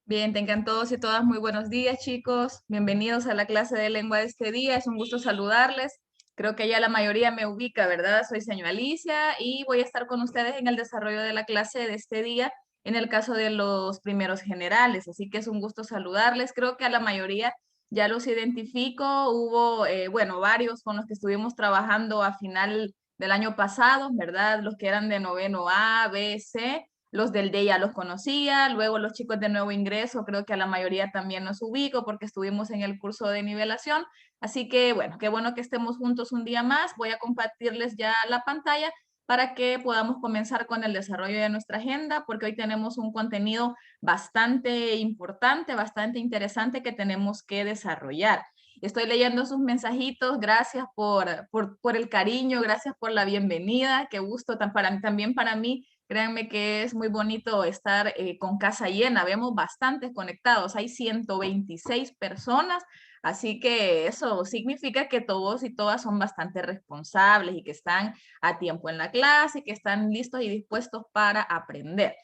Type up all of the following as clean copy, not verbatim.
Bien, tengan todos y todas muy buenos días, chicos. Bienvenidos a la clase de lengua de este día. Es un gusto saludarles. Creo que ya la mayoría me ubica, ¿verdad? Soy señora Alicia y voy a estar con ustedes en el desarrollo de la clase de este día en el caso de los primeros generales. Así que es un gusto saludarles. Creo que a la mayoría ya los identifico. Hubo, bueno, varios con los que estuvimos trabajando a final del año pasado, ¿verdad? Los que eran de noveno A, B, C. Los del D ya los conocía, luego los chicos de nuevo ingreso, creo que a la mayoría también nos ubico porque estuvimos en el curso de nivelación. Así que bueno, qué bueno que estemos juntos un día más. Voy a compartirles ya la pantalla para que podamos comenzar con el desarrollo de nuestra agenda, porque hoy tenemos un contenido bastante importante, bastante interesante que tenemos que desarrollar. Estoy leyendo sus mensajitos, gracias por el cariño, gracias por la bienvenida, qué gusto también para mí. Créanme que es muy bonito estar con casa llena. Vemos bastantes conectados. Hay 126 personas, así que eso significa que todos y todas son bastante responsables y que están a tiempo en la clase y que están listos y dispuestos para aprender.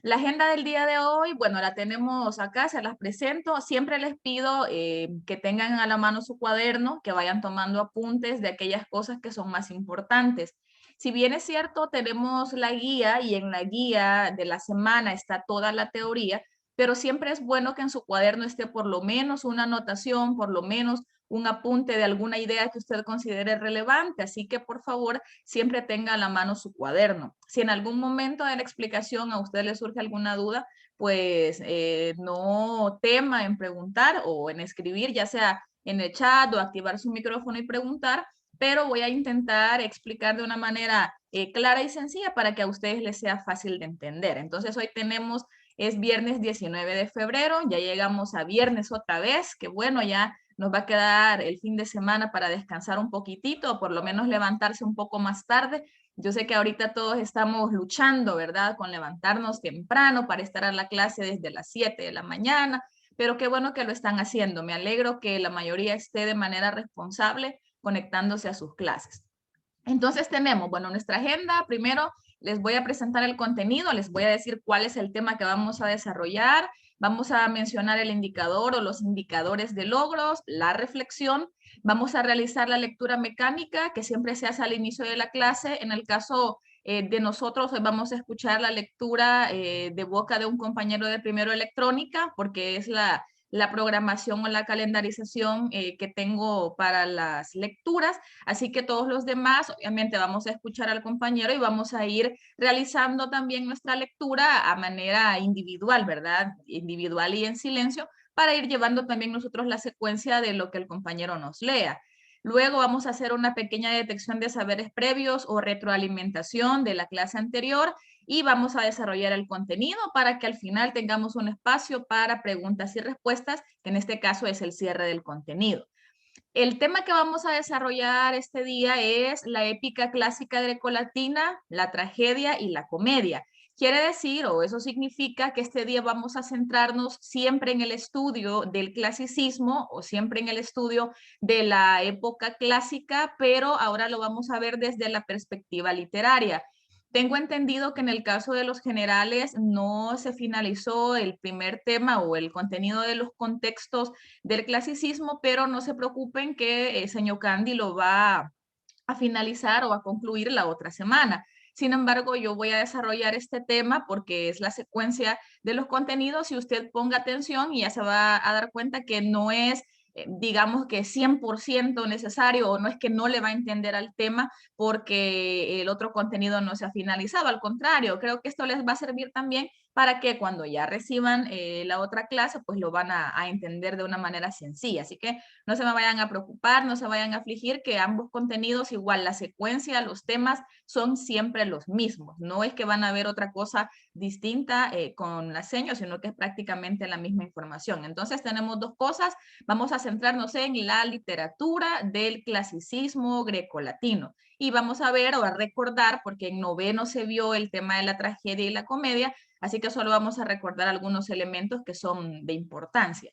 La agenda del día de hoy, bueno, la tenemos acá, se las presento. Siempre les pido que tengan a la mano su cuaderno, que vayan tomando apuntes de aquellas cosas que son más importantes. Si bien es cierto, tenemos la guía y en la guía de la semana está toda la teoría, pero siempre es bueno que en su cuaderno esté por lo menos una anotación, por lo menos un apunte de alguna idea que usted considere relevante. Así que por favor, siempre tenga a la mano su cuaderno. Si en algún momento de la explicación a usted le surge alguna duda, pues no tema en preguntar o en escribir, ya sea en el chat o activar su micrófono y preguntar, pero voy a intentar explicar de una manera clara y sencilla para que a ustedes les sea fácil de entender. Entonces hoy es viernes 19 de febrero, ya llegamos a viernes otra vez, que bueno, ya nos va a quedar el fin de semana para descansar un poquitito, o por lo menos levantarse un poco más tarde. Yo sé que ahorita todos estamos luchando, ¿verdad? Con levantarnos temprano para estar a la clase desde las 7 de la mañana, pero qué bueno que lo están haciendo. Me alegro que la mayoría esté de manera responsable conectándose a sus clases. Entonces tenemos, bueno, nuestra agenda. Primero les voy a presentar el contenido, les voy a decir cuál es el tema que vamos a desarrollar. Vamos a mencionar el indicador o los indicadores de logros, la reflexión. Vamos a realizar la lectura mecánica que siempre se hace al inicio de la clase. En el caso de nosotros, hoy vamos a escuchar la lectura de boca de un compañero de primero electrónica porque es la programación o la calendarización que tengo para las lecturas. Así que todos los demás, obviamente, vamos a escuchar al compañero y vamos a ir realizando también nuestra lectura a manera individual, ¿verdad? Individual y en silencio, para ir llevando también nosotros la secuencia de lo que el compañero nos lea. Luego vamos a hacer una pequeña detección de saberes previos o retroalimentación de la clase anterior y vamos a desarrollar el contenido para que al final tengamos un espacio para preguntas y respuestas, que en este caso es el cierre del contenido. El tema que vamos a desarrollar este día es la épica clásica grecolatina, la tragedia y la comedia. Quiere decir, o eso significa, que este día vamos a centrarnos siempre en el estudio del clasicismo o siempre en el estudio de la época clásica, pero ahora lo vamos a ver desde la perspectiva literaria. Tengo entendido que en el caso de los generales no se finalizó el primer tema o el contenido de los contextos del clasicismo, pero no se preocupen que señor Candy lo va a finalizar o a concluir la otra semana. Sin embargo, yo voy a desarrollar este tema porque es la secuencia de los contenidos y usted ponga atención y ya se va a dar cuenta que no es, digamos que 100% necesario o no es que no le va a entender al tema porque el otro contenido no se ha finalizado. Al contrario, creo que esto les va a servir también para que cuando ya reciban la otra clase, pues lo van a entender de una manera sencilla. Así que no se me vayan a preocupar, no se vayan a afligir, que ambos contenidos, igual la secuencia, los temas, son siempre los mismos. No es que van a ver otra cosa distinta con la señas, sino que es prácticamente la misma información. Entonces tenemos dos cosas. Vamos a centrarnos en la literatura del clasicismo grecolatino. Y vamos a ver o a recordar, porque en noveno se vio el tema de la tragedia y la comedia, así que solo vamos a recordar algunos elementos que son de importancia.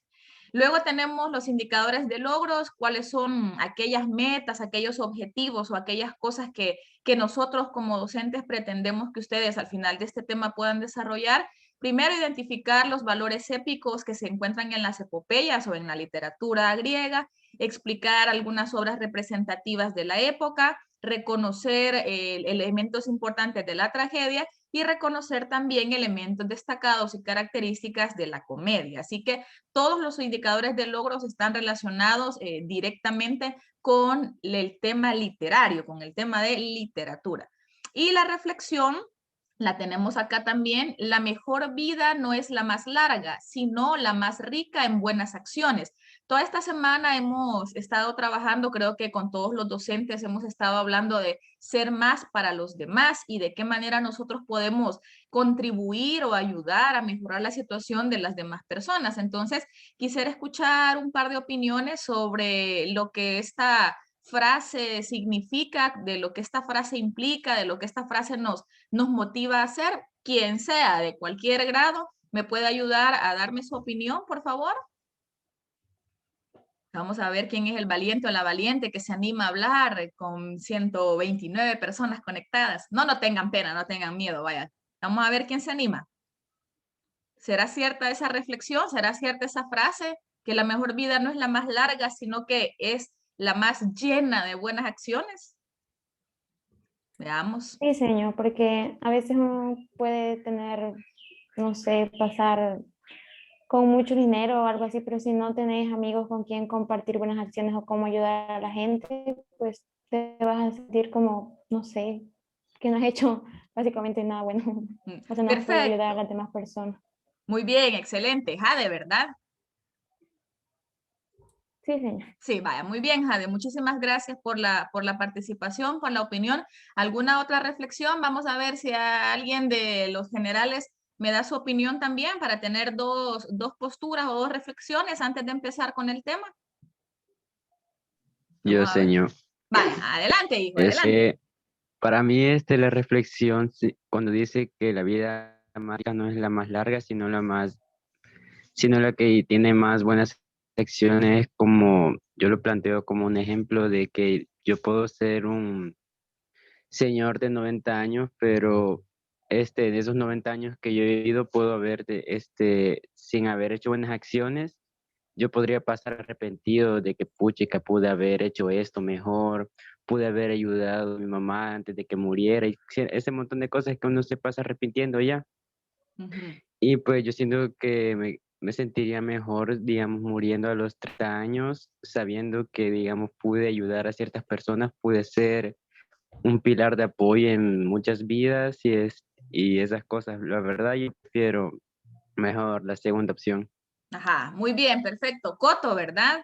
Luego tenemos los indicadores de logros, cuáles son aquellas metas, aquellos objetivos o aquellas cosas que nosotros como docentes pretendemos que ustedes al final de este tema puedan desarrollar. Primero, identificar los valores épicos que se encuentran en las epopeyas o en la literatura griega, explicar algunas obras representativas de la época, reconocer elementos importantes de la tragedia y reconocer también elementos destacados y características de la comedia. Así que todos los indicadores de logros están relacionados directamente con el tema literario, con el tema de literatura. Y la reflexión la tenemos acá también: la mejor vida no es la más larga, sino la más rica en buenas acciones. Toda esta semana hemos estado trabajando, creo que con todos los docentes hemos estado hablando de ser más para los demás y de qué manera nosotros podemos contribuir o ayudar a mejorar la situación de las demás personas. Entonces, quisiera escuchar un par de opiniones sobre lo que esta frase significa, de lo que esta frase implica, de lo que esta frase nos motiva a hacer. Quien sea, de cualquier grado, ¿me puede ayudar a darme su opinión, por favor? Vamos a ver quién es el valiente o la valiente que se anima a hablar con 129 personas conectadas. No, no tengan pena, no tengan miedo, vaya. Vamos a ver quién se anima. ¿Será cierta esa reflexión? ¿Será cierta esa frase? Que la mejor vida no es la más larga, sino que es la más llena de buenas acciones. Veamos. Sí, señor, porque a veces uno puede tener, no sé, pasar con mucho dinero o algo así, pero si no tenés amigos con quien compartir buenas acciones o cómo ayudar a la gente, pues te vas a sentir como, no sé, que no has hecho básicamente nada bueno, o sea, no has podido ayudar a Perfecto. las demás personas. Muy bien, excelente. Jade, ¿verdad? Sí, señor. Sí, vaya, muy bien, Jade. Muchísimas gracias por la participación, por la opinión. ¿Alguna otra reflexión? Vamos a ver si alguien de los generales me da su opinión también para tener dos posturas o dos reflexiones antes de empezar con el tema. Yo, Vamos a ver. señor, Vaya, adelante, hijo, es adelante. que para mí la reflexión, cuando dice que la vida más rica no es la más larga, sino la que tiene más buenas acciones, como yo lo planteo como un ejemplo de que yo puedo ser un señor de 90 años, pero de esos 90 años que yo he vivido, puedo haber, sin haber hecho buenas acciones, yo podría pasar arrepentido de que puchica, pude haber hecho esto mejor, pude haber ayudado a mi mamá antes de que muriera, y ese montón de cosas que uno se pasa arrepintiendo ya. Ujú. Y pues yo siento que me sentiría mejor, digamos, muriendo a los 30 años, sabiendo que, digamos, pude ayudar a ciertas personas, pude ser un pilar de apoyo en muchas vidas y esas cosas. La verdad, yo prefiero mejor la segunda opción. Ajá, muy bien, perfecto. Coto, ¿verdad?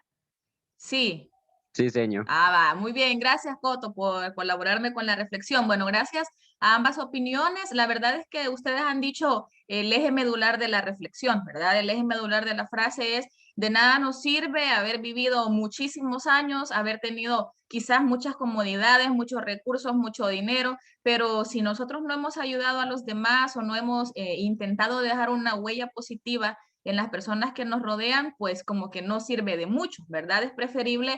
Sí. Sí, señor. Ah, va, muy bien, gracias Coto por colaborarme con la reflexión. Bueno, gracias a ambas opiniones. La verdad es que ustedes han dicho el eje medular de la reflexión, ¿verdad? El eje medular de la frase es: de nada nos sirve haber vivido muchísimos años, haber tenido quizás muchas comodidades, muchos recursos, mucho dinero, pero si nosotros no hemos ayudado a los demás o no hemos intentado dejar una huella positiva en las personas que nos rodean, pues como que no sirve de mucho, ¿verdad? Es preferible,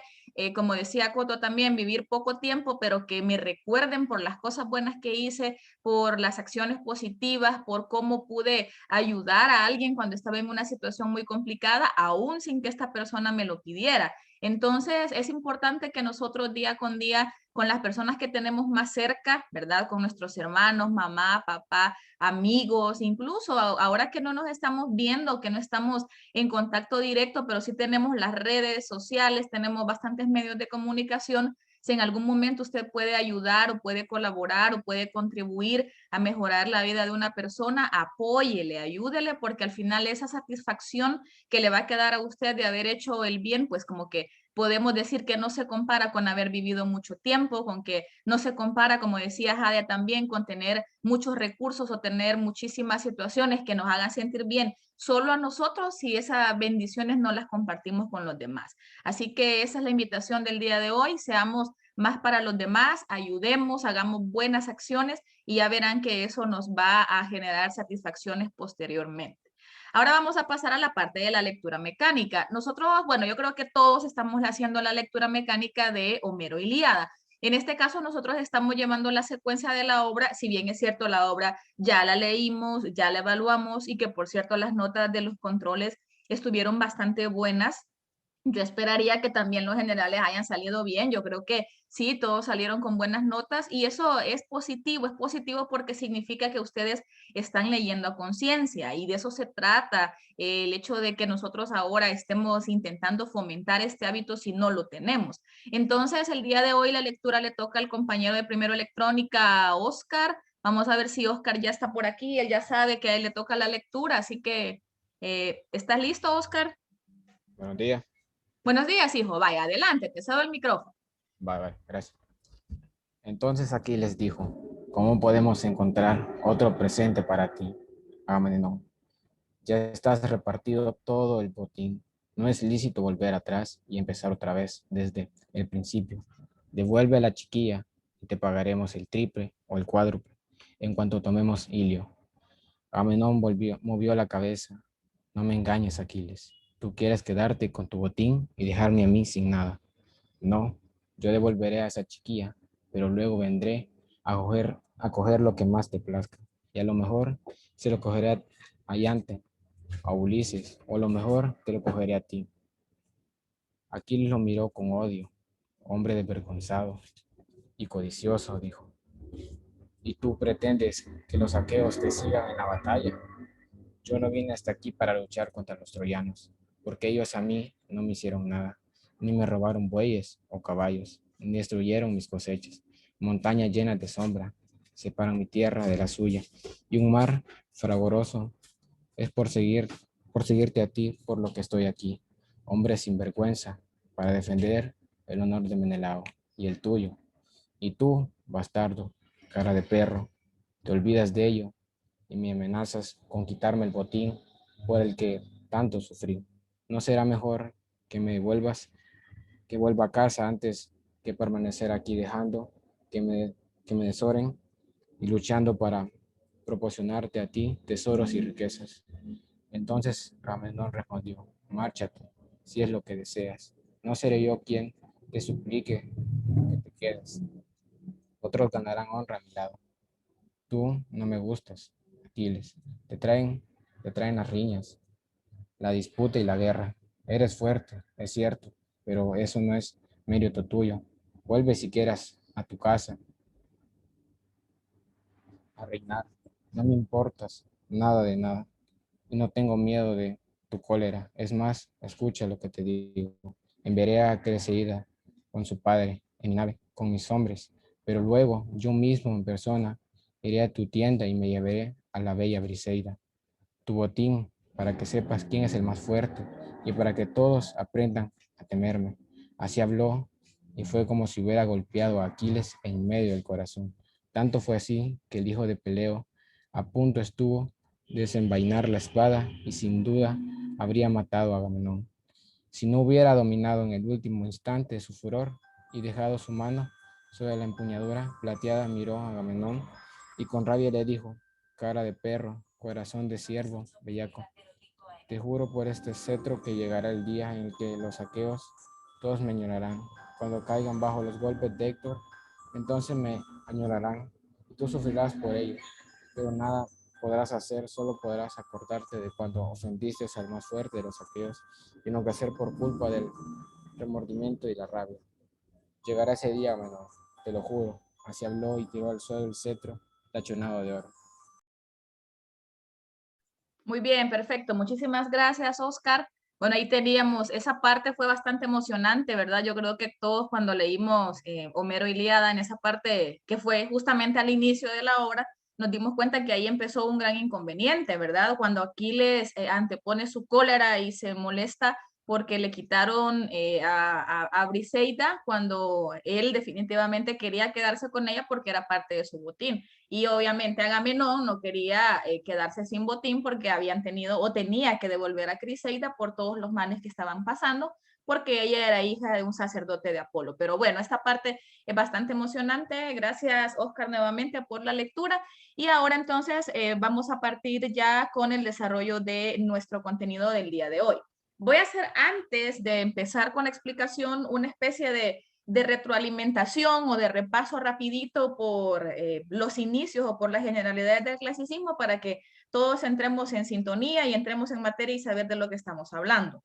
como decía Coto también, vivir poco tiempo, pero que me recuerden por las cosas buenas que hice, por las acciones positivas, por cómo pude ayudar a alguien cuando estaba en una situación muy complicada, aún sin que esta persona me lo pidiera. Entonces, es importante que nosotros día con día, con las personas que tenemos más cerca, ¿verdad? Con nuestros hermanos, mamá, papá, amigos, incluso ahora que no nos estamos viendo, que no estamos en contacto directo, pero sí tenemos las redes sociales, tenemos bastantes medios de comunicación. Si en algún momento usted puede ayudar o puede colaborar o puede contribuir a mejorar la vida de una persona, apóyele, ayúdele, porque al final esa satisfacción que le va a quedar a usted de haber hecho el bien, pues como que podemos decir que no se compara con haber vivido mucho tiempo, con que no se compara, como decía Jadia también, con tener muchos recursos o tener muchísimas situaciones que nos hagan sentir bien solo a nosotros si esas bendiciones no las compartimos con los demás. Así que esa es la invitación del día de hoy: seamos más para los demás, ayudemos, hagamos buenas acciones y ya verán que eso nos va a generar satisfacciones posteriormente. Ahora vamos a pasar a la parte de la lectura mecánica. Nosotros, bueno, yo creo que todos estamos haciendo la lectura mecánica de Homero y Ilíada. En este caso, nosotros estamos llevando la secuencia de la obra, si bien es cierto, la obra ya la leímos, ya la evaluamos y que, por cierto, las notas de los controles estuvieron bastante buenas. Yo esperaría que también los generales hayan salido bien. Yo creo que sí, todos salieron con buenas notas y eso es positivo porque significa que ustedes están leyendo a conciencia y de eso se trata el hecho de que nosotros ahora estemos intentando fomentar este hábito si no lo tenemos. Entonces, el día de hoy la lectura le toca al compañero de primero electrónica, Oscar. Vamos a ver si Oscar ya está por aquí. Él ya sabe que a él le toca la lectura, así que, ¿estás listo, Oscar? Buenos días. Buenos días, hijo. Vaya, adelante, te cedo el micrófono. Vale, gracias. Entonces aquí les dijo, ¿cómo podemos encontrar otro presente para ti, Agamenón? Ya estás repartido todo el botín. No es lícito volver atrás y empezar otra vez desde el principio. Devuelve a la chiquilla y te pagaremos el triple o el cuádruple en cuanto tomemos Ilio. Agamenón movió la cabeza. No me engañes, Aquiles. Tú quieres quedarte con tu botín y dejarme a mí sin nada. No, yo devolveré a esa chiquilla, pero luego vendré a coger lo que más te plazca. Y a lo mejor se lo cogeré a Yante, a Ulises, o a lo mejor te lo cogeré a ti. Aquiles lo miró con odio, hombre desvergonzado y codicioso, dijo. ¿Y tú pretendes que los aqueos te sigan en la batalla? Yo no vine hasta aquí para luchar contra los troyanos, porque ellos a mí no me hicieron nada, ni me robaron bueyes o caballos, ni destruyeron mis cosechas. Montañas llenas de sombra separan mi tierra de la suya, y un mar fragoroso es por seguirte a ti por lo que estoy aquí, hombre sin vergüenza, para defender el honor de Menelao y el tuyo. Y tú, bastardo, cara de perro, te olvidas de ello y me amenazas con quitarme el botín por el que tanto sufrí. ¿No será mejor que me vuelvas, que vuelva a casa antes que permanecer aquí dejando que me desoren y luchando para proporcionarte a ti tesoros y riquezas? Entonces Agamenón respondió, márchate, si es lo que deseas. No seré yo quien te suplique que te quedes. Otros ganarán honra a mi lado. Tú no me gustas, Aquiles. Te traen las riñas, la disputa y la guerra. Eres fuerte, es cierto, pero eso no es mérito tuyo. Vuelve si quieras a tu casa a reinar. No me importas nada de nada y no tengo miedo de tu cólera. Es más, escucha lo que te digo. Enviaré a Creceida con su padre en mi nave, con mis hombres, pero luego yo mismo en persona iré a tu tienda y me llevaré a la bella Briseida, tu botín, para que sepas quién es el más fuerte y para que todos aprendan a temerme. Así habló y fue como si hubiera golpeado a Aquiles en medio del corazón. Tanto fue así que el hijo de Peleo a punto estuvo de desenvainar la espada y sin duda habría matado a Agamenón, si no hubiera dominado en el último instante su furor y dejado su mano sobre la empuñadura plateada. Miró a Agamenón y con rabia le dijo, cara de perro, corazón de ciervo, bellaco, te juro por este cetro que llegará el día en el que los aqueos todos me añorarán. Cuando caigan bajo los golpes de Héctor, entonces me añorarán y tú sufrirás por ello, pero nada podrás hacer, solo podrás acordarte de cuando ofendiste al más fuerte de los aqueos y no que hacer por culpa del remordimiento y la rabia. Llegará ese día, menor, te lo juro. Así habló y tiró al suelo el cetro tachonado de oro. Muy bien, perfecto. Muchísimas gracias, Oscar. Bueno, ahí teníamos, esa parte fue bastante emocionante, ¿verdad? Yo creo que todos cuando leímos Homero Ilíada, en esa parte que fue justamente al inicio de la obra, nos dimos cuenta que ahí empezó un gran inconveniente, ¿verdad? Cuando Aquiles antepone su cólera y se molesta porque le quitaron a Briseida cuando él definitivamente quería quedarse con ella porque era parte de su botín. Y obviamente Agamenón no quería quedarse sin botín porque habían tenido o tenía que devolver a Criseida por todos los males que estaban pasando, porque ella era hija de un sacerdote de Apolo. Pero bueno, esta parte es bastante emocionante. Gracias, Oscar, nuevamente por la lectura. Y ahora entonces vamos a partir ya con el desarrollo de nuestro contenido del día de hoy. Voy a hacer, antes de empezar con la explicación, una especie de retroalimentación o de repaso rapidito por los inicios o por las generalidades del clasicismo para que todos entremos en sintonía y entremos en materia y saber de lo que estamos hablando.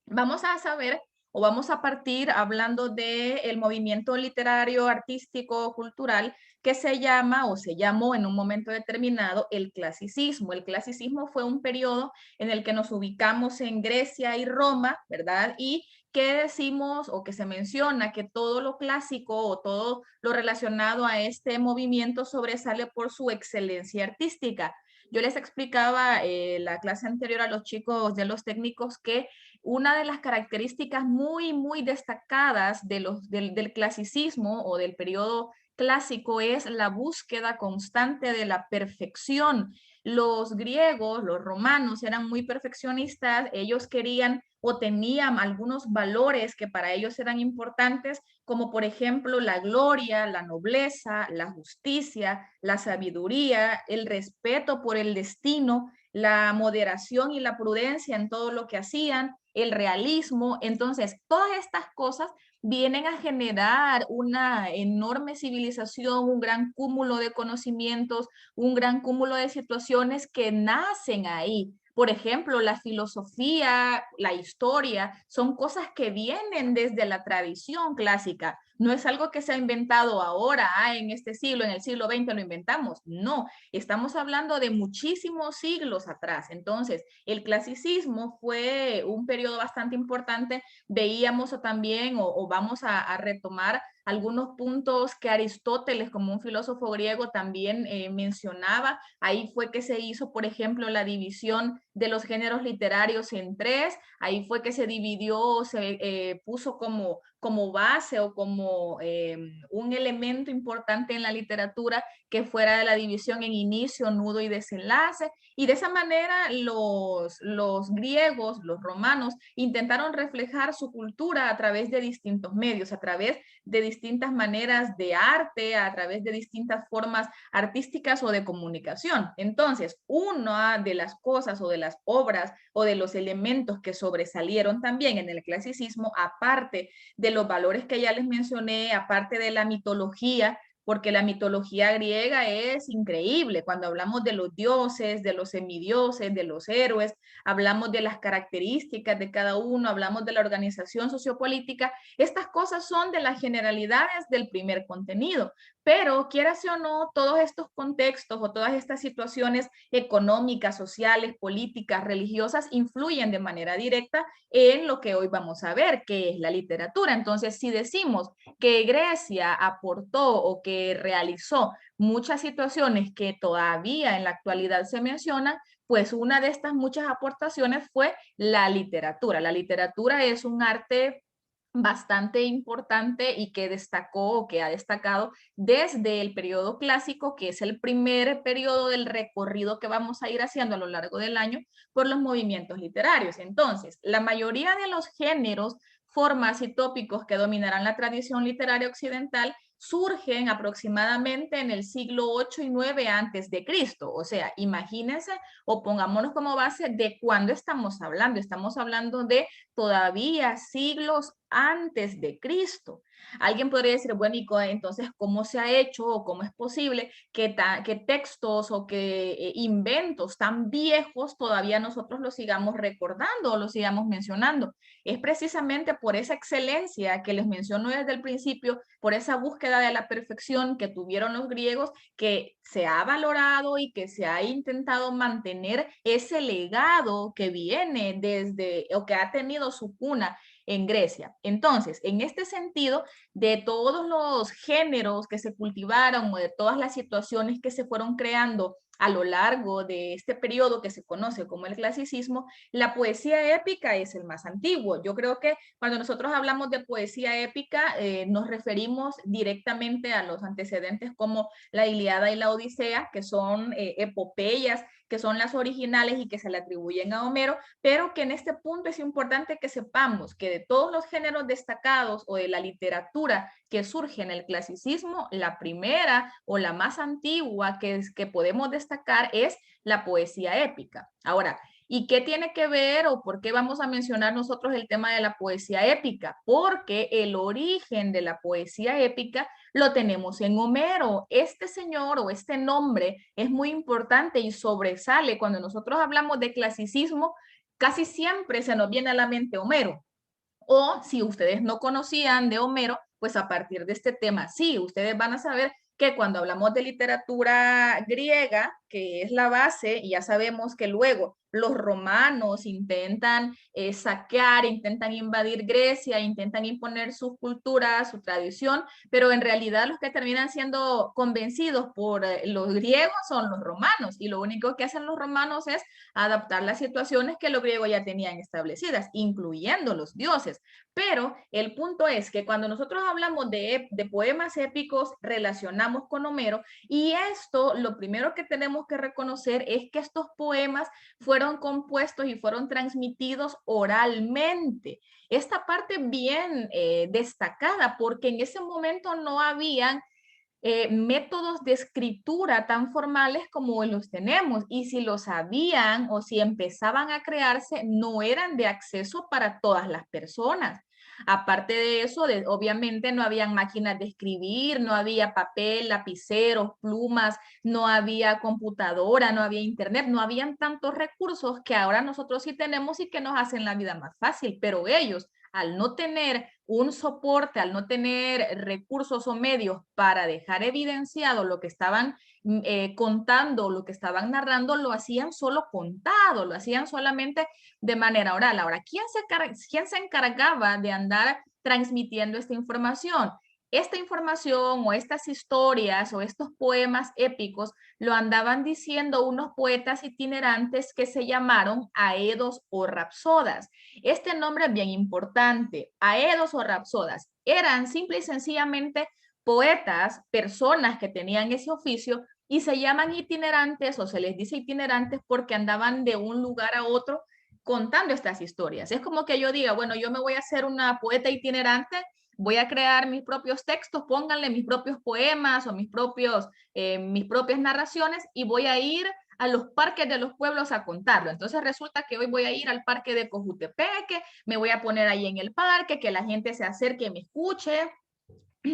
Vamos a saber o vamos a partir hablando del movimiento literario, artístico, cultural que se llama o se llamó en un momento determinado el clasicismo. El clasicismo fue un periodo en el que nos ubicamos en Grecia y Roma, ¿verdad? Y que decimos o que se menciona que todo lo clásico o todo lo relacionado a este movimiento sobresale por su excelencia artística. Yo les explicaba la clase anterior a los chicos de los técnicos que una de las características muy destacadas del clasicismo o del periodo clásico es la búsqueda constante de la perfección. Los griegos, los romanos eran muy perfeccionistas, ellos querían o tenían algunos valores que para ellos eran importantes, como por ejemplo la gloria, la nobleza, la justicia, la sabiduría, el respeto por el destino, la moderación y la prudencia en todo lo que hacían, el realismo. Entonces, todas estas cosas vienen a generar una enorme civilización, un gran cúmulo de conocimientos, un gran cúmulo de situaciones que nacen ahí. Por ejemplo, la filosofía, la historia, son cosas que vienen desde la tradición clásica. No es algo que se ha inventado ahora, en este siglo, en el siglo XX lo inventamos. No, estamos hablando de muchísimos siglos atrás. Entonces, el clasicismo fue un periodo bastante importante. Veíamos también, o vamos a retomar algunos puntos que Aristóteles, como un filósofo griego, también mencionaba. Ahí fue que se hizo, por ejemplo, la división de los géneros literarios en tres. Ahí fue que se dividió, se puso como base o como un elemento importante en la literatura que fuera de la división en inicio, nudo y desenlace. Y de esa manera los griegos, los romanos, intentaron reflejar su cultura a través de distintos medios, a través de distintas maneras de arte, a través de distintas formas artísticas o de comunicación. Entonces, una de las cosas o de las obras o de los elementos que sobresalieron también en el clasicismo, aparte de los valores que ya les mencioné, aparte de la mitología, porque la mitología griega es increíble. Cuando hablamos de los dioses, de los semidioses, de los héroes, hablamos de las características de cada uno, hablamos de la organización sociopolítica. Estas cosas son de las generalidades del primer contenido, pero quieras o no, todos estos contextos o todas estas situaciones económicas, sociales, políticas, religiosas, influyen de manera directa en lo que hoy vamos a ver, que es la literatura. Entonces, si decimos que Grecia aportó o que realizó muchas situaciones que todavía en la actualidad se mencionan, pues una de estas muchas aportaciones fue la literatura. La literatura es un arte bastante importante y que destacó o que ha destacado desde el periodo clásico, que es el primer periodo del recorrido que vamos a ir haciendo a lo largo del año por los movimientos literarios. Entonces, la mayoría de los géneros, formas y tópicos que dominarán la tradición literaria occidental surgen aproximadamente en el siglo 8 y 9 antes de Cristo. O sea, imagínense o pongámonos como base de cuándo estamos hablando. Estamos hablando de todavía siglos antes de Cristo. Alguien podría decir, bueno, y entonces, ¿cómo se ha hecho o cómo es posible que textos o que inventos tan viejos todavía nosotros los sigamos recordando o los sigamos mencionando? Es precisamente por esa excelencia que les menciono desde el principio, por esa búsqueda de la perfección que tuvieron los griegos, que se ha valorado y que se ha intentado mantener ese legado que viene desde o que ha tenido su cuna en Grecia. Entonces, en este sentido, de todos los géneros que se cultivaron o de todas las situaciones que se fueron creando a lo largo de este periodo que se conoce como el clasicismo, la poesía épica es el más antiguo. Yo creo que cuando nosotros hablamos de poesía épica, nos referimos directamente a los antecedentes como la Ilíada y la Odisea, que son epopeyas, que son las originales y que se le atribuyen a Homero, pero que en este punto es importante que sepamos que de todos los géneros destacados o de la literatura que surge en el clasicismo, la primera o la más antigua que podemos destacar es la poesía épica. Ahora, ¿Y qué tiene que ver o por qué vamos a mencionar nosotros el tema de la poesía épica? Porque el origen de la poesía épica lo tenemos en Homero. Este señor o este nombre es muy importante y sobresale. Cuando nosotros hablamos de clasicismo, casi siempre se nos viene a la mente Homero. O si ustedes no conocían de Homero, pues a partir de este tema, sí, ustedes van a saber que cuando hablamos de literatura griega, que es la base, y ya sabemos que luego los romanos intentan saquear, intentan invadir Grecia, intentan imponer su cultura, su tradición, pero en realidad los que terminan siendo convencidos por los griegos son los romanos, y lo único que hacen los romanos es adaptar las situaciones que los griegos ya tenían establecidas, incluyendo los dioses. Pero el punto es que cuando nosotros hablamos de poemas épicos, relacionamos con Homero, y esto, lo primero que tenemos que reconocer es que estos poemas fueron compuestos y fueron transmitidos oralmente. Esta parte bien destacada, porque en ese momento no habían métodos de escritura tan formales como los tenemos, y si los habían o si empezaban a crearse, no eran de acceso para todas las personas. Aparte de eso, obviamente no habían máquinas de escribir, no había papel, lapiceros, plumas, no había computadora, no había internet, no habían tantos recursos que ahora nosotros sí tenemos y que nos hacen la vida más fácil, pero ellos, al no tener un soporte, al no tener recursos o medios para dejar evidenciado lo que estaban contando, lo que estaban narrando, lo hacían solo contado, lo hacían solamente de manera oral. Ahora, ¿quién se encargaba de andar transmitiendo esta información? Esta información o estas historias o estos poemas épicos lo andaban diciendo unos poetas itinerantes que se llamaron aedos o rapsodas. Este nombre es bien importante, aedos o rapsodas. Eran simple y sencillamente poetas, personas que tenían ese oficio, y se llaman itinerantes o se les dice itinerantes porque andaban de un lugar a otro contando estas historias. Es como que yo diga, bueno, yo me voy a hacer una poeta itinerante, voy a crear mis propios textos, pónganle mis propios poemas o mis propias narraciones, y voy a ir a los parques de los pueblos a contarlo. Entonces resulta que hoy voy a ir al parque de Cojutepeque, me voy a poner ahí en el parque, que la gente se acerque y me escuche.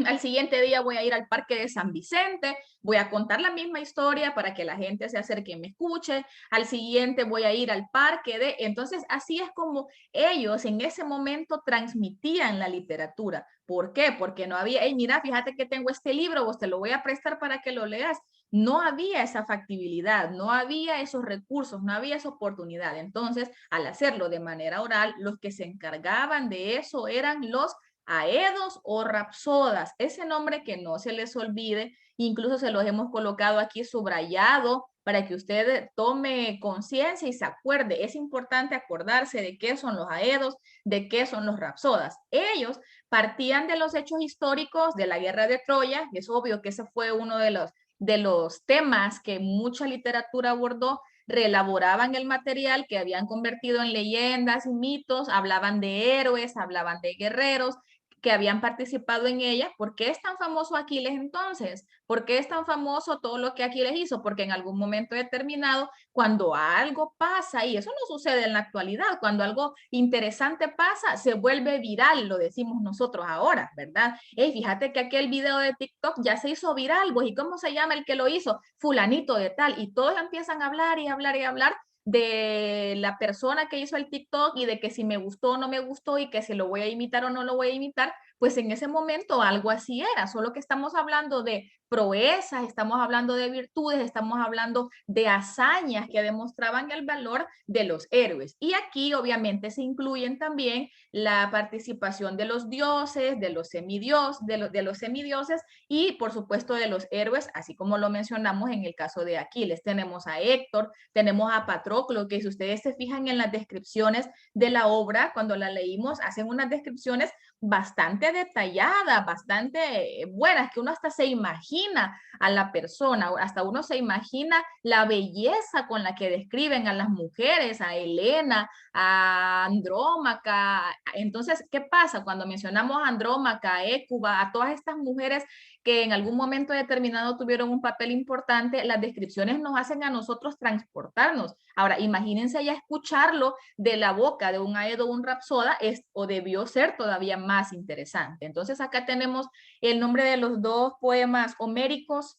Al siguiente día voy a ir al parque de San Vicente, voy a contar la misma historia para que la gente se acerque y me escuche. Al siguiente voy a ir al parque de... Entonces, así es como ellos en ese momento transmitían la literatura. ¿Por qué? Porque no había, hey, mira, fíjate que tengo este libro, vos te lo voy a prestar para que lo leas. No había esa factibilidad, no había esos recursos, no había esa oportunidad. Entonces, al hacerlo de manera oral, los que se encargaban de eso eran los aedos o rapsodas, ese nombre que no se les olvide, incluso se los hemos colocado aquí subrayado para que usted tome conciencia y se acuerde. Es importante acordarse de qué son los aedos, de qué son los rapsodas. Ellos partían de los hechos históricos de la guerra de Troya, y es obvio que ese fue uno de los temas que mucha literatura abordó. Reelaboraban el material que habían convertido en leyendas y mitos, hablaban de héroes, hablaban de guerreros que habían participado en ella. ¿Por qué es tan famoso Aquiles entonces? ¿Por qué es tan famoso todo lo que Aquiles hizo? Porque en algún momento determinado, cuando algo pasa, y eso no sucede en la actualidad, cuando algo interesante pasa, se vuelve viral, lo decimos nosotros ahora, ¿verdad? Hey, fíjate que aquel video de TikTok ya se hizo viral, ¿y cómo se llama el que lo hizo? Fulanito de tal, y todos empiezan a hablar y hablar y hablar de la persona que hizo el TikTok y de que si me gustó o no me gustó y que si lo voy a imitar o no lo voy a imitar. Pues en ese momento algo así era, solo que estamos hablando de proezas, estamos hablando de virtudes, estamos hablando de hazañas que demostraban el valor de los héroes. Y aquí obviamente se incluyen también la participación de los dioses, de los semidioses y por supuesto de los héroes, así como lo mencionamos en el caso de Aquiles. Tenemos a Héctor, tenemos a Patroclo, que si ustedes se fijan en las descripciones de la obra, cuando la leímos, hacen unas descripciones bastante detallada, bastante buena, que uno hasta se imagina a la persona, hasta uno se imagina la belleza con la que describen a las mujeres, a Helena, a Andrómaca. Entonces, ¿qué pasa? Cuando mencionamos a Andrómaca, a Hécuba, a todas estas mujeres que en algún momento determinado tuvieron un papel importante, las descripciones nos hacen a nosotros transportarnos. Ahora, imagínense ya escucharlo de la boca de un Aedo o un Rapsoda, o debió ser todavía más interesante. Entonces, acá tenemos el nombre de los dos poemas homéricos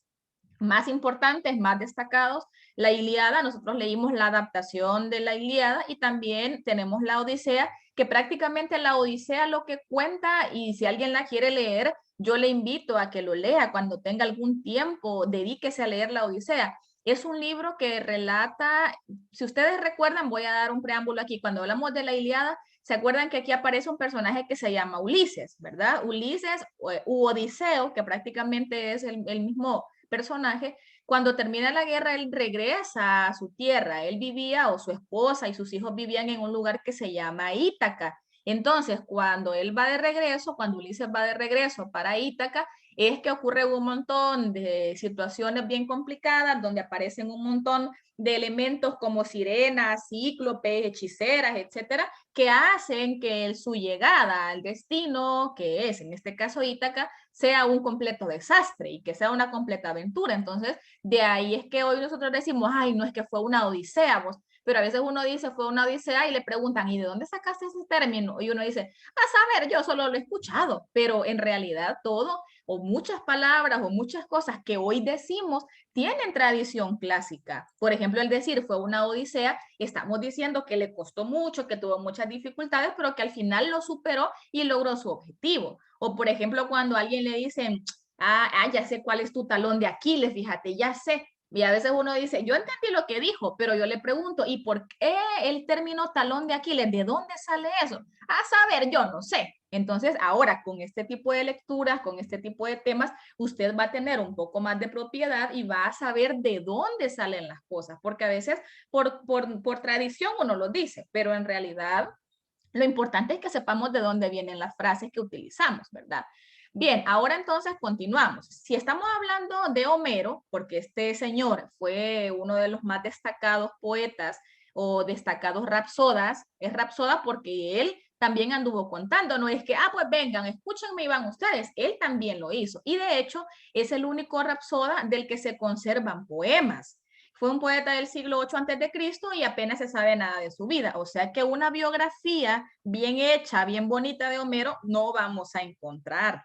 más importantes, más destacados. La Ilíada, nosotros leímos la adaptación de la Ilíada, y también tenemos la Odisea, que prácticamente la Odisea lo que cuenta, y si alguien la quiere leer, yo le invito a que lo lea cuando tenga algún tiempo, dedíquese a leer la Odisea. Es un libro que relata, si ustedes recuerdan, voy a dar un preámbulo aquí, cuando hablamos de la Ilíada, ¿se acuerdan que aquí aparece un personaje que se llama Ulises, verdad? Ulises u Odiseo, que prácticamente es el mismo personaje. Cuando termina la guerra, él regresa a su tierra. Él vivía, o su esposa y sus hijos vivían en un lugar que se llama Ítaca. Entonces, cuando él va de regreso, cuando Ulises va de regreso para Ítaca, es que ocurre un montón de situaciones bien complicadas, donde aparecen un montón de elementos como sirenas, cíclopes, hechiceras, etcétera, que hacen que su llegada al destino, que es en este caso Ítaca, sea un completo desastre y que sea una completa aventura. Entonces, de ahí es que hoy nosotros decimos, ay, no es que fue una odisea, vos. Pero a veces uno dice fue una odisea y le preguntan, ¿y de dónde sacaste ese término? Y uno dice, a saber, yo solo lo he escuchado, pero en realidad todo, o muchas palabras o muchas cosas que hoy decimos tienen tradición clásica. Por ejemplo, el decir fue una odisea, estamos diciendo que le costó mucho, que tuvo muchas dificultades, pero que al final lo superó y logró su objetivo. O por ejemplo, cuando a alguien le dicen, ya sé cuál es tu talón de Aquiles, fíjate, ya sé. Y a veces uno dice, yo entendí lo que dijo, pero yo le pregunto, ¿y por qué el término talón de Aquiles? ¿De dónde sale eso? A saber, yo no sé. Entonces, ahora con este tipo de lecturas, con este tipo de temas, usted va a tener un poco más de propiedad y va a saber de dónde salen las cosas, porque a veces por tradición uno lo dice, pero en realidad lo importante es que sepamos de dónde vienen las frases que utilizamos, ¿verdad? Bien, ahora entonces continuamos. Si estamos hablando de Homero, porque este señor fue uno de los más destacados poetas o destacados rapsodas, es rapsoda porque él también anduvo contando, no es que, pues vengan, escúchenme y van ustedes, él también lo hizo. Y de hecho es el único rapsoda del que se conservan poemas. Fue un poeta del siglo VIII antes de Cristo y apenas se sabe nada de su vida. O sea que una biografía bien hecha, bien bonita de Homero, no vamos a encontrar.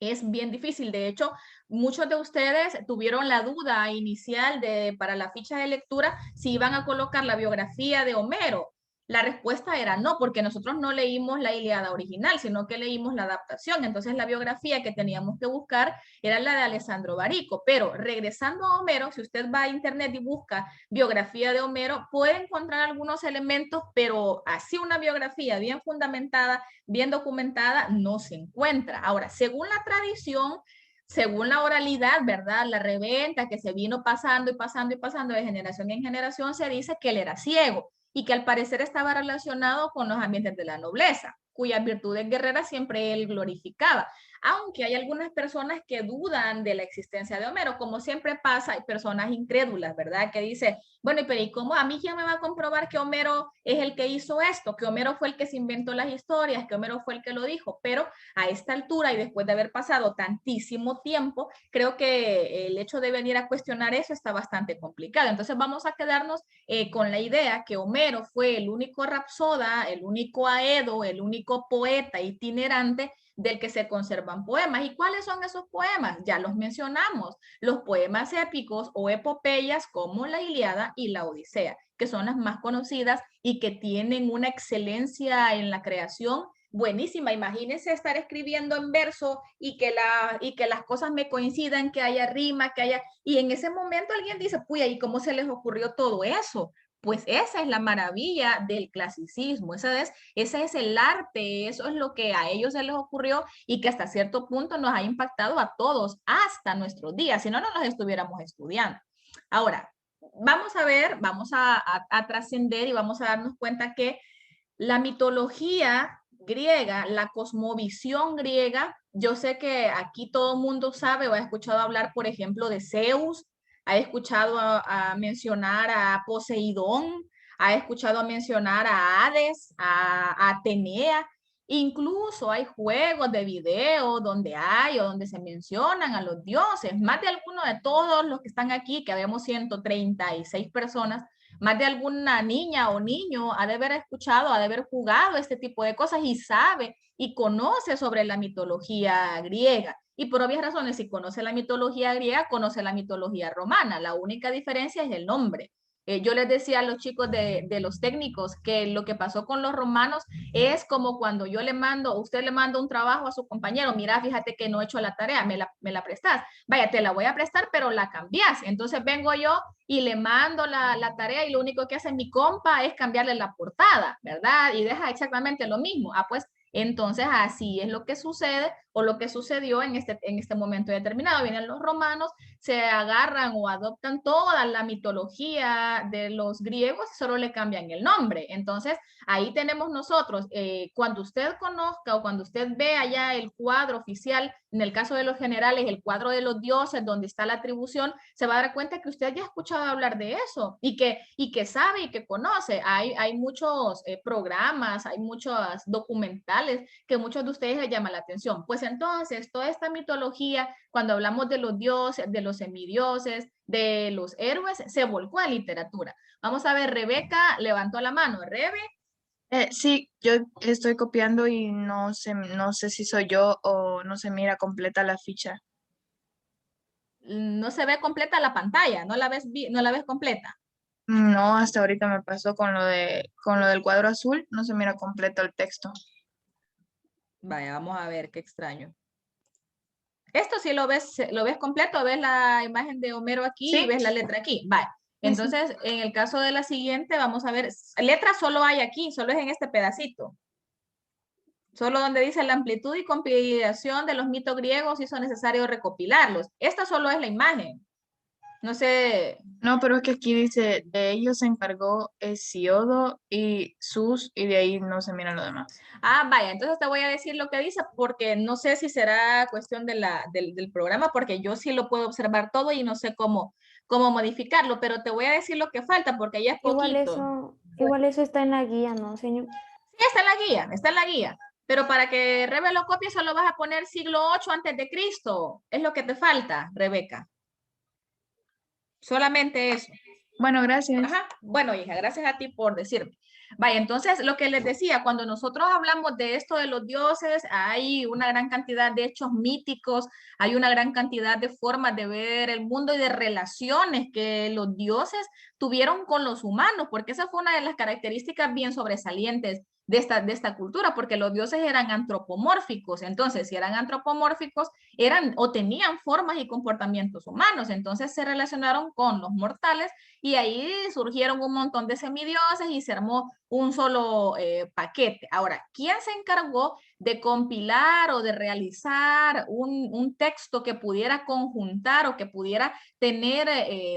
Es bien difícil. De hecho, muchos de ustedes tuvieron la duda inicial para la ficha de lectura si iban a colocar la biografía de Homero. La respuesta era no, porque nosotros no leímos la Ilíada original, sino que leímos la adaptación. Entonces, la biografía que teníamos que buscar era la de Alessandro Barico. Pero regresando a Homero, si usted va a internet y busca biografía de Homero, puede encontrar algunos elementos, pero así una biografía bien fundamentada, bien documentada, no se encuentra. Ahora, según la tradición, según la oralidad, ¿verdad? La reventa que se vino pasando y pasando y pasando de generación en generación, se dice que él era ciego y que al parecer estaba relacionado con los ambientes de la nobleza, cuyas virtudes guerreras siempre él glorificaba. Aunque hay algunas personas que dudan de la existencia de Homero, como siempre pasa, hay personas incrédulas, ¿verdad? Que dice, bueno, pero ¿y cómo a mí quién me va a comprobar que Homero es el que hizo esto? Que Homero fue el que se inventó las historias, que Homero fue el que lo dijo. Pero a esta altura y después de haber pasado tantísimo tiempo, creo que el hecho de venir a cuestionar eso está bastante complicado. Entonces vamos a quedarnos con la idea que Homero fue el único rapsoda, el único Aedo, el único poeta itinerante del que se conservan poemas. ¿Y cuáles son esos poemas? Ya los mencionamos, los poemas épicos o epopeyas como la Ilíada y la Odisea, que son las más conocidas y que tienen una excelencia en la creación buenísima. Imagínense estar escribiendo en verso y que las cosas me coincidan, que haya rima, que haya... Y en ese momento alguien dice, puya, ¿y cómo se les ocurrió todo eso? Pues esa es la maravilla del clasicismo, ese es el arte, eso es lo que a ellos se les ocurrió y que hasta cierto punto nos ha impactado a todos hasta nuestros días, si no, no los estuviéramos estudiando. Ahora, vamos a ver, vamos a trascender y vamos a darnos cuenta que la mitología griega, la cosmovisión griega, yo sé que aquí todo el mundo sabe o ha escuchado hablar, por ejemplo, de Zeus, ha escuchado a mencionar a Poseidón, ha escuchado a mencionar a Hades, a Atenea, incluso hay juegos de video donde hay o donde se mencionan a los dioses, más de alguno de todos los que están aquí, que habemos 136 personas, más de alguna niña o niño ha de haber escuchado, ha de haber jugado este tipo de cosas y sabe y conoce sobre la mitología griega. Y por obvias razones, si conoce la mitología griega, conoce la mitología romana. La única diferencia es el nombre. Yo les decía a los chicos de los técnicos que lo que pasó con los romanos es como cuando yo le mando, usted le manda un trabajo a su compañero, mira, fíjate que no he hecho la tarea, me la prestas. Vaya, te la voy a prestar, pero la cambias. Entonces vengo yo y le mando la tarea y lo único que hace mi compa es cambiarle la portada, ¿verdad? Y deja exactamente lo mismo. Ah, pues entonces así es lo que sucede o lo que sucedió en este momento determinado. Vienen los romanos, se agarran o adoptan toda la mitología de los griegos y solo le cambian el nombre. Entonces ahí tenemos nosotros, cuando usted conozca o cuando usted ve allá el cuadro oficial, en el caso de los generales, el cuadro de los dioses donde está la atribución, se va a dar cuenta que usted ya ha escuchado hablar de eso y que sabe y que conoce. Hay muchos programas, hay muchos documentales que muchos de ustedes les llaman la atención. Pues entonces, toda esta mitología, cuando hablamos de los dioses, de los semidioses, de los héroes, se volcó a literatura. Vamos a ver, Rebeca levantó la mano. Rebe. Sí, yo estoy copiando y no sé si soy yo o no se mira completa la ficha. No se ve completa la pantalla, no la ves completa. No, hasta ahorita me pasó con lo del cuadro azul, no se mira completo el texto. Vaya, vamos a ver, qué extraño. Esto sí lo ves completo, ves la imagen de Homero aquí ¿Sí? y ves la letra aquí. Vaya. Entonces, en el caso de la siguiente, vamos a ver, letra solo hay aquí, solo es en este pedacito. Solo donde dice la amplitud y compilación de los mitos griegos hizo necesario recopilarlos. Esta solo es la imagen. No sé. No, pero es que aquí dice, de ellos se encargó Hesiodo y Sus, y de ahí no se mira lo demás. Ah, vaya, entonces te voy a decir lo que dice porque no sé si será cuestión del programa porque yo sí lo puedo observar todo y no sé cómo modificarlo, pero te voy a decir lo que falta porque ya es poquito. Igual eso está en la guía, ¿no, señor? Sí, está en la guía. Pero para que Rebe lo copie solo vas a poner siglo 8 antes de Cristo. Es lo que te falta, Rebeca. Solamente eso. Bueno, gracias. Ajá. Bueno, hija, gracias a ti por decirme. Vaya, entonces lo que les decía, cuando nosotros hablamos de esto de los dioses, hay una gran cantidad de hechos míticos, hay una gran cantidad de formas de ver el mundo y de relaciones que los dioses tuvieron con los humanos, porque esa fue una de las características bien sobresalientes de esta cultura, porque los dioses eran antropomórficos. Entonces, si eran antropomórficos, eran o tenían formas y comportamientos humanos, entonces se relacionaron con los mortales y ahí surgieron un montón de semidioses y se armó un solo paquete. Ahora, ¿quién se encargó de compilar o de realizar un texto que pudiera conjuntar o que pudiera tener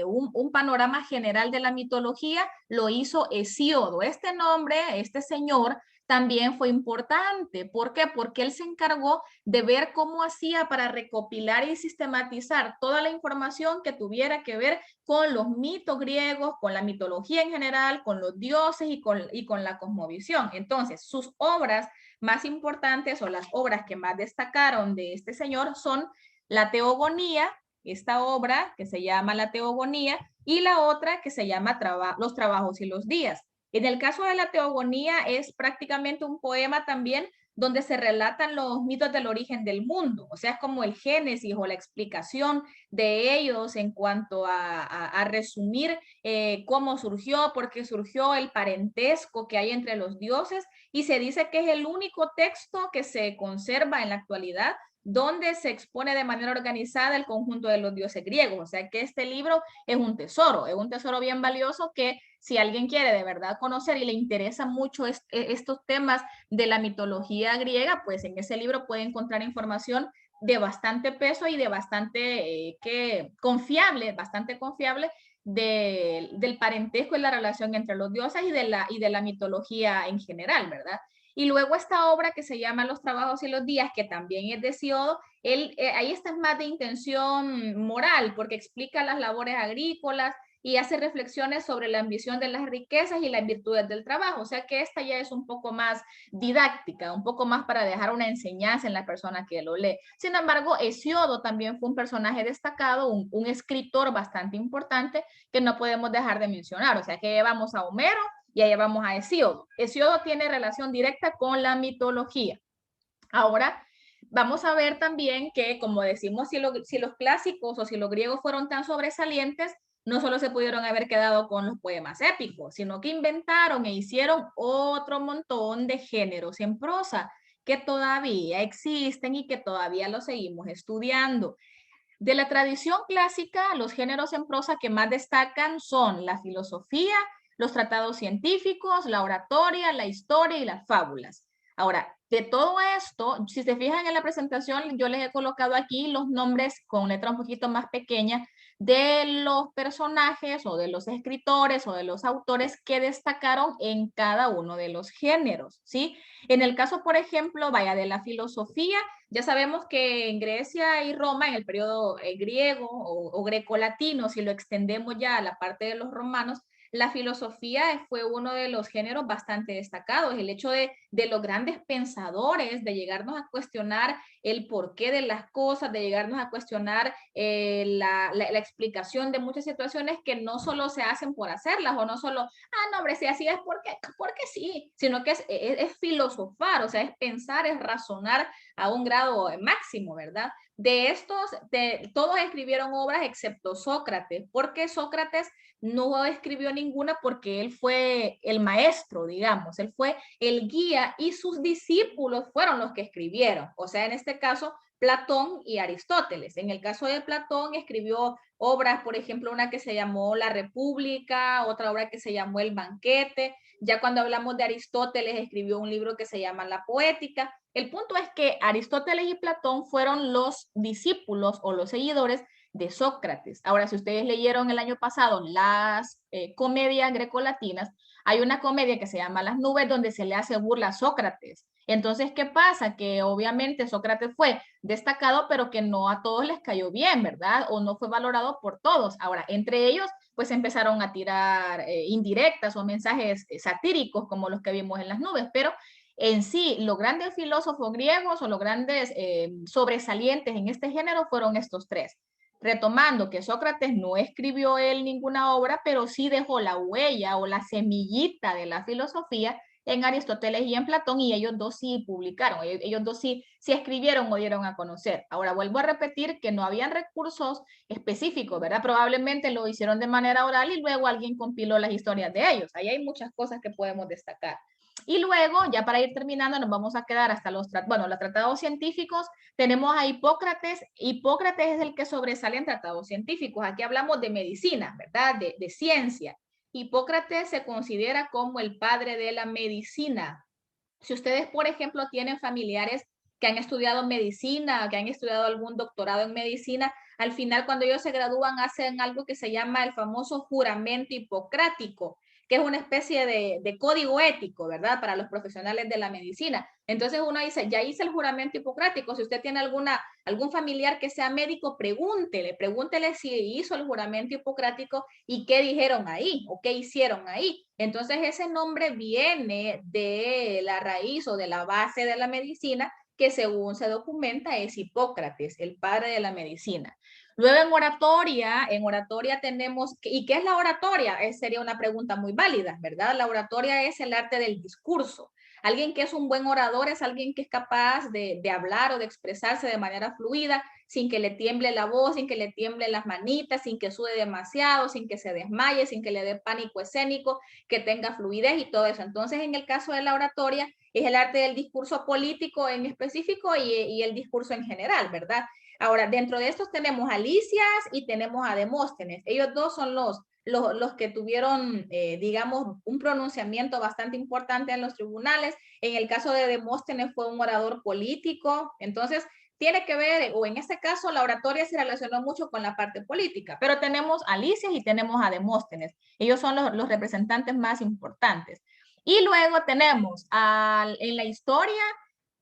un panorama general de la mitología? Lo hizo Hesíodo. Este nombre, este señor, también fue importante. ¿Por qué? Porque él se encargó de ver cómo hacía para recopilar y sistematizar toda la información que tuviera que ver con los mitos griegos, con la mitología en general, con los dioses y con la cosmovisión. Entonces, sus obras más importantes o las obras que más destacaron de este señor son la Teogonía, esta obra que se llama la Teogonía, y la otra que se llama Los Trabajos y los Días. En el caso de la Teogonía es prácticamente un poema también donde se relatan los mitos del origen del mundo, o sea, es como el génesis o la explicación de ellos en cuanto a resumir cómo surgió, por qué surgió, el parentesco que hay entre los dioses, y se dice que es el único texto que se conserva en la actualidad donde se expone de manera organizada el conjunto de los dioses griegos. O sea que este libro es un tesoro bien valioso que si alguien quiere de verdad conocer y le interesa mucho estos temas de la mitología griega, pues en ese libro puede encontrar información de bastante peso y de bastante bastante confiable del parentesco y la relación entre los dioses y de la mitología en general, ¿verdad? Y luego esta obra que se llama Los trabajos y los días, que también es de Hesiodo, ahí está más de intención moral, porque explica las labores agrícolas y hace reflexiones sobre la ambición de las riquezas y las virtudes del trabajo. O sea que esta ya es un poco más didáctica, un poco más para dejar una enseñanza en la persona que lo lee. Sin embargo, Hesiodo también fue un personaje destacado, un escritor bastante importante que no podemos dejar de mencionar. O sea que llevamos a Homero y ahí vamos a Hesíodo. Hesíodo tiene relación directa con la mitología. Ahora, vamos a ver también que, como decimos, si los clásicos o si los griegos fueron tan sobresalientes, no solo se pudieron haber quedado con los poemas épicos, sino que inventaron e hicieron otro montón de géneros en prosa que todavía existen y que todavía los seguimos estudiando. De la tradición clásica, los géneros en prosa que más destacan son la filosofía, los tratados científicos, la oratoria, la historia y las fábulas. Ahora, de todo esto, si se fijan en la presentación, yo les he colocado aquí los nombres con letra un poquito más pequeña de los personajes o de los escritores o de los autores que destacaron en cada uno de los géneros, ¿sí? En el caso, por ejemplo, vaya, de la filosofía, ya sabemos que en Grecia y Roma, en el periodo griego o grecolatino, si lo extendemos ya a la parte de los romanos, la filosofía fue uno de los géneros bastante destacados. El hecho de los grandes pensadores, de llegarnos a cuestionar el porqué de las cosas, de llegarnos a cuestionar la explicación de muchas situaciones que no solo se hacen por hacerlas o no solo, no, hombre, si así es porque sí, sino que es filosofar, o sea, es pensar, es razonar a un grado máximo, ¿verdad? De estos, todos escribieron obras excepto Sócrates, porque Sócrates no escribió ninguna porque él fue el maestro, digamos, él fue el guía y sus discípulos fueron los que escribieron. O sea, en este caso, Platón y Aristóteles. En el caso de Platón escribió obras, por ejemplo, una que se llamó La República, otra obra que se llamó El Banquete. Ya cuando hablamos de Aristóteles, escribió un libro que se llama La Poética. El punto es que Aristóteles y Platón fueron los discípulos o los seguidores de Sócrates. Ahora, si ustedes leyeron el año pasado las comedias grecolatinas, hay una comedia que se llama Las Nubes donde se le hace burla a Sócrates. Entonces, ¿qué pasa? Que obviamente Sócrates fue destacado, pero que no a todos les cayó bien, ¿verdad? O no fue valorado por todos. Ahora, entre ellos, pues empezaron a tirar indirectas o mensajes satíricos como los que vimos en Las Nubes, pero en sí, los grandes filósofos griegos o los grandes sobresalientes en este género fueron estos tres. Retomando que Sócrates no escribió él ninguna obra, pero sí dejó la huella o la semillita de la filosofía en Aristóteles y en Platón, y ellos dos sí publicaron, ellos dos sí escribieron o dieron a conocer. Ahora vuelvo a repetir que no habían recursos específicos, ¿verdad? Probablemente lo hicieron de manera oral y luego alguien compiló las historias de ellos. Ahí hay muchas cosas que podemos destacar. Y luego, ya para ir terminando, nos vamos a quedar hasta los tratados científicos. Tenemos a Hipócrates. Hipócrates es el que sobresale en tratados científicos. Aquí hablamos de medicina, ¿verdad? De ciencia. Hipócrates se considera como el padre de la medicina. Si ustedes, por ejemplo, tienen familiares que han estudiado medicina, que han estudiado algún doctorado en medicina, al final cuando ellos se gradúan hacen algo que se llama el famoso juramento hipocrático, que es una especie de código ético, ¿verdad? Para los profesionales de la medicina. Entonces uno dice, ya hice el juramento hipocrático, si usted tiene algún familiar que sea médico, pregúntele si hizo el juramento hipocrático y qué dijeron ahí o qué hicieron ahí. Entonces ese nombre viene de la raíz o de la base de la medicina, que según se documenta es Hipócrates, el padre de la medicina. Luego en oratoria tenemos, ¿y qué es la oratoria? Sería una pregunta muy válida, ¿verdad? La oratoria es el arte del discurso. Alguien que es un buen orador es alguien que es capaz de hablar o de expresarse de manera fluida, sin que le tiemble la voz, sin que le tiemble las manitas, sin que sude demasiado, sin que se desmaye, sin que le dé pánico escénico, que tenga fluidez y todo eso. Entonces, en el caso de la oratoria, es el arte del discurso político en específico y el discurso en general, ¿verdad? Ahora, dentro de estos tenemos a Lisias y tenemos a Demóstenes. Ellos dos son los que tuvieron, digamos, un pronunciamiento bastante importante en los tribunales. En el caso de Demóstenes fue un orador político. Entonces, tiene que ver, o en este caso, la oratoria se relacionó mucho con la parte política. Pero tenemos a Lisias y tenemos a Demóstenes. Ellos son los representantes más importantes. Y luego tenemos en la historia,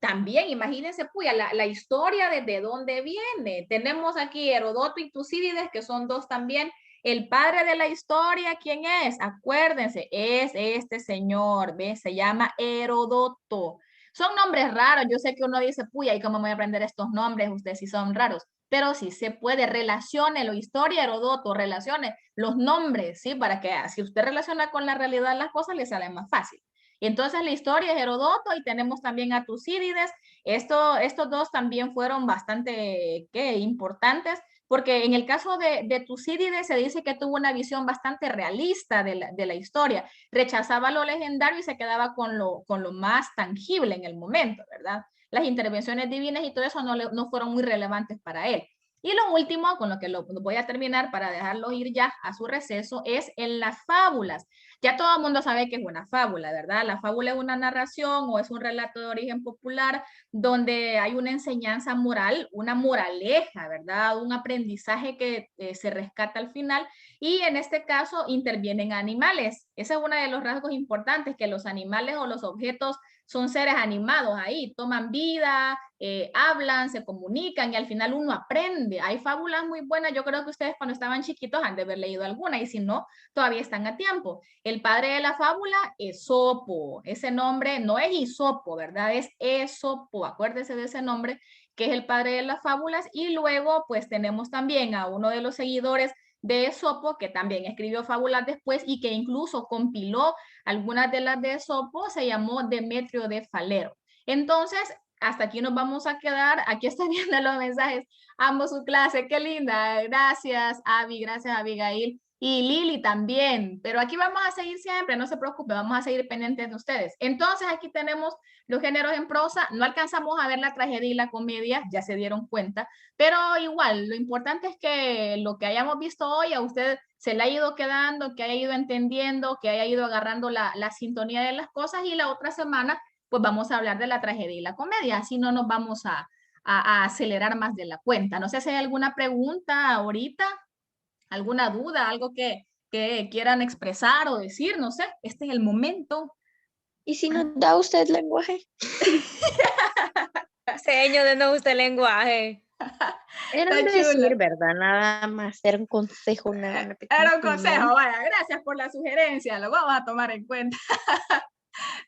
también imagínense, puya, la historia desde dónde viene. Tenemos aquí Herodoto y Tucídides, que son dos también. El padre de la historia, ¿quién es? Acuérdense, es este señor, ¿ves? Se llama Herodoto. Son nombres raros, yo sé que uno dice, puya, ¿y cómo voy a aprender estos nombres? Ustedes sí son raros, pero sí se puede, relacione la historia, Herodoto, relacione los nombres, ¿sí? Para que si usted relaciona con la realidad las cosas, le sale más fácil. Y entonces la historia es Herodoto y tenemos también a Tucídides. Estos dos también fueron bastante importantes, porque en el caso de Tucídides se dice que tuvo una visión bastante realista de la historia, rechazaba lo legendario y se quedaba con lo más tangible en el momento, ¿verdad? Las intervenciones divinas y todo eso no fueron muy relevantes para él. Y lo último, con lo que lo voy a terminar para dejarlo ir ya a su receso, es en las fábulas. Ya todo el mundo sabe que es una fábula, ¿verdad? La fábula es una narración o es un relato de origen popular donde hay una enseñanza moral, una moraleja, ¿verdad? Un aprendizaje que se rescata al final y en este caso intervienen animales. Ese es uno de los rasgos importantes, que los animales o los objetos son seres animados ahí, toman vida, hablan, se comunican y al final uno aprende. Hay fábulas muy buenas, yo creo que ustedes cuando estaban chiquitos han de haber leído alguna y si no, todavía están a tiempo. El padre de la fábula, Esopo. Ese nombre no es Isopo, ¿verdad? Es Esopo. Acuérdese de ese nombre, que es el padre de las fábulas. Y luego, pues tenemos también a uno de los seguidores de Esopo, que también escribió fábulas después y que incluso compiló algunas de las de Esopo, se llamó Demetrio de Falero. Entonces, hasta aquí nos vamos a quedar. Aquí están viendo los mensajes. Amo su clase, qué linda. Gracias, Abby, gracias, Abigail. Y Lili también, pero aquí vamos a seguir siempre, no se preocupe, vamos a seguir pendientes de ustedes. Entonces aquí tenemos los géneros en prosa, no alcanzamos a ver la tragedia y la comedia, ya se dieron cuenta, pero igual, lo importante es que lo que hayamos visto hoy a usted se le ha ido quedando, que haya ido entendiendo, que haya ido agarrando la sintonía de las cosas y la otra semana pues vamos a hablar de la tragedia y la comedia, así no nos vamos a acelerar más de la cuenta. No sé si hay alguna pregunta ahorita. ¿Alguna duda? ¿Algo que quieran expresar o decir? No sé, este es el momento. ¿Y si nos da usted lenguaje? Señor, denos usted lenguaje. Era un decir, ¿verdad? Nada más, era un consejo. Nada, Era un consejo, vaya, gracias por la sugerencia, lo vamos a tomar en cuenta.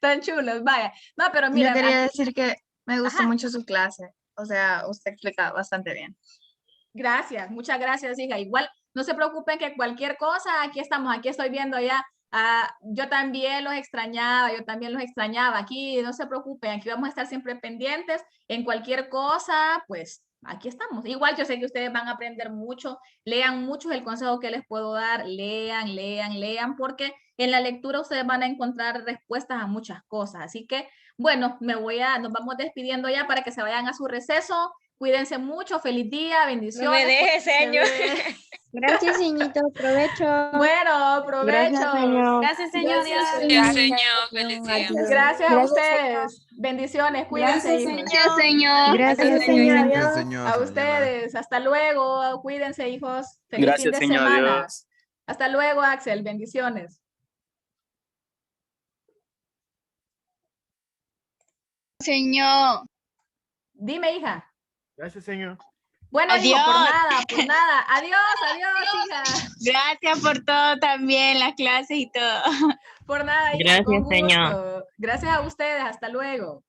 Tan chulos, vaya. No, pero mira. Yo quería decir que me gustó mucho su clase, o sea, usted explica bastante bien. Gracias, muchas gracias, hija. Igual, no se preocupen que cualquier cosa, aquí estamos, aquí estoy viendo ya. Yo también los extrañaba. Aquí, no se preocupen, aquí vamos a estar siempre pendientes. En cualquier cosa, pues aquí estamos. Igual yo sé que ustedes van a aprender mucho, lean mucho, el consejo que les puedo dar, lean, porque en la lectura ustedes van a encontrar respuestas a muchas cosas. Así que, bueno, nos vamos despidiendo ya para que se vayan a su receso. Cuídense mucho, feliz día, bendiciones. No me deje, señor. Gracias, señorito, provecho. Bueno, provecho. Gracias, señor. Gracias, señor. Feliz día. Gracias a ustedes. Bendiciones, cuídense. Gracias, señor. Gracias, señor. A ustedes. Hasta luego. Cuídense, hijos. Feliz fin de señor. semana. Adiós. Hasta luego, Axel. Bendiciones. Señor. Dime, hija. Gracias, señor. Bueno, hijo, por nada. Adiós, hija. Gracias por todo también, las clases y todo. Por nada, hija. Gracias, con gusto. señor. Gracias a ustedes. Hasta luego.